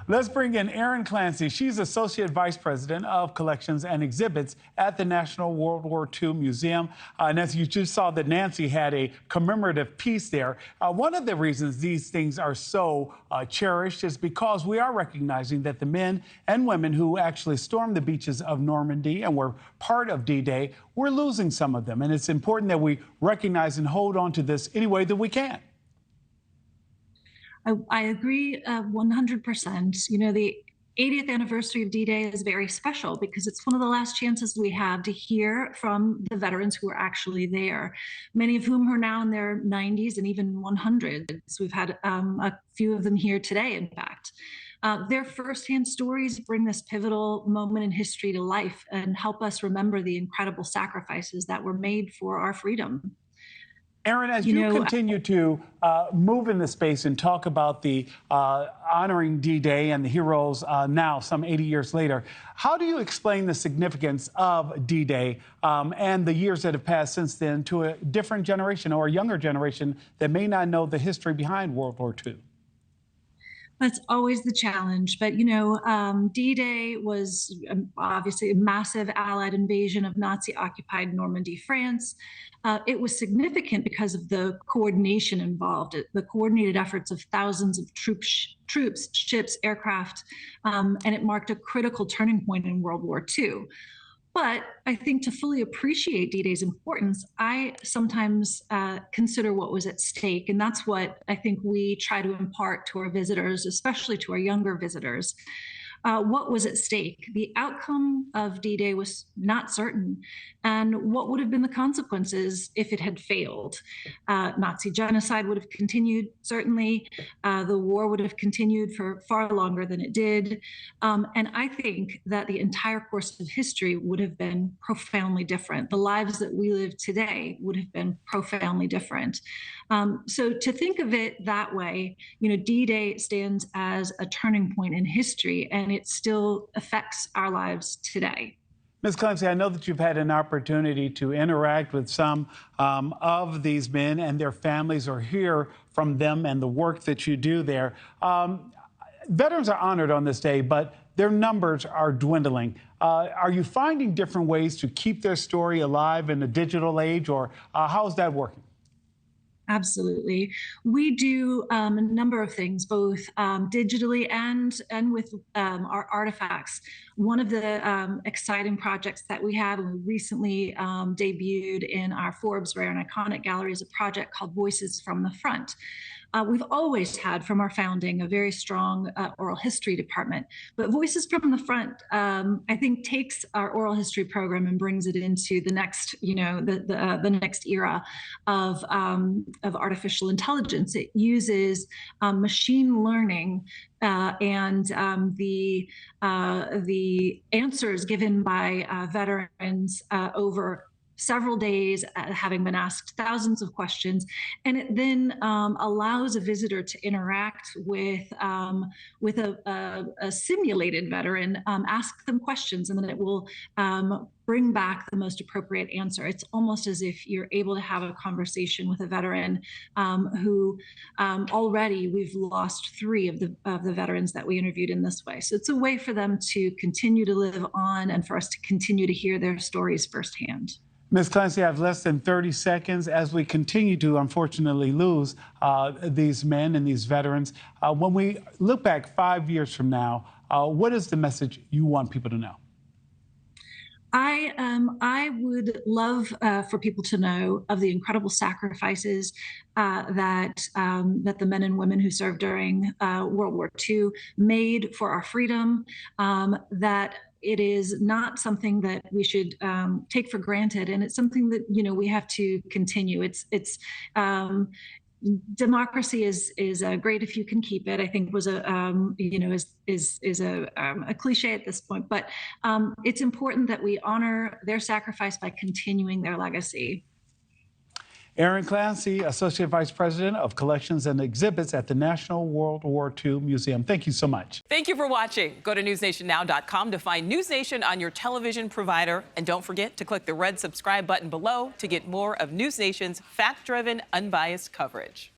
Let's bring in Erin Clancey. She's Associate Vice President of Collections and Exhibits at the National World War II Museum. And as you just saw that Nancy had a commemorative piece there. One of the reasons these things are so cherished is because we are recognizing that the men and women who actually stormed the beaches of Normandy and were part of D-Day, we're losing some of them. And it's important that we recognize and hold on to this any way that we can. I agree 100%. You know, the 80th anniversary of D-Day is very special because it's one of the last chances we have to hear from the veterans who were actually there, many of whom are now in their 90s and even 100s. We've had a few of them here today, in fact. Their firsthand stories bring this pivotal moment in history to life and help us remember the incredible sacrifices that were made for our freedom. Erin, as you continue to move in the space and talk about the honoring D-Day and the heroes now, some 80 years later, how do you explain the significance of D-Day and the years that have passed since then to a different generation or a younger generation that may not know the history behind World War II? That's always the challenge. But, you know, D-Day was obviously a massive Allied invasion of Nazi-occupied Normandy, France. It was significant because of the coordination involved, the coordinated efforts of thousands of troops, ships, aircraft, and it marked a critical turning point in World War II. But I think to fully appreciate D-Day's importance, I sometimes consider what was at stake. And that's what I think we try to impart to our visitors, especially to our younger visitors. What was at stake? The outcome of D-Day was not certain. And what would have been the consequences if it had failed? Nazi genocide would have continued, certainly. The war would have continued for far longer than it did. And I think that the entire course of history would have been profoundly different. The lives that we live today would have been profoundly different. So to think of it that way, you know, D-Day stands as a turning point in history, and it still affects our lives today. Ms. Clancey, I know that you've had an opportunity to interact with some of these men and their families or hear from them and the work that you do there. Veterans are honored on this day, but their numbers are dwindling. Are you finding different ways to keep their story alive in the digital age, or how is that working? Absolutely. We do a number of things, both digitally and with our artifacts. One of the exciting projects that we have, and we recently debuted in our Forbes Rare and Iconic Gallery, is a project called Voices from the Front. We've always had, from our founding, a very strong oral history department. But Voices from the Front, I think, takes our oral history program and brings it into the next, you know, the next era of artificial intelligence. It uses machine learning and the answers given by veterans over several days, having been asked thousands of questions, and it then allows a visitor to interact with a simulated veteran, ask them questions, and then it will bring back the most appropriate answer. It's almost as if you're able to have a conversation with a veteran who already we've lost 3 of the veterans that we interviewed in this way. So it's a way for them to continue to live on and for us to continue to hear their stories firsthand. Ms. Clancey, I have less than 30 seconds as we continue to, unfortunately, lose these men and these veterans. When we look back 5 years from now, what is the message you want people to know? I would love for people to know of the incredible sacrifices that the men and women who served during World War II made for our freedom, that it is not something that we should take for granted, and it's something that, you know, we have to continue. Democracy is great if you can keep it, I think was a you know, is a cliche at this point, but it's important that we honor their sacrifice by continuing their legacy. Erin Clancey, Associate Vice President of Collections and Exhibits at the National World War II Museum. Thank you so much. Thank you for watching. Go to newsnationnow.com to find NewsNation on your television provider. And don't forget to click the red subscribe button below to get more of NewsNation's fact-driven, unbiased coverage.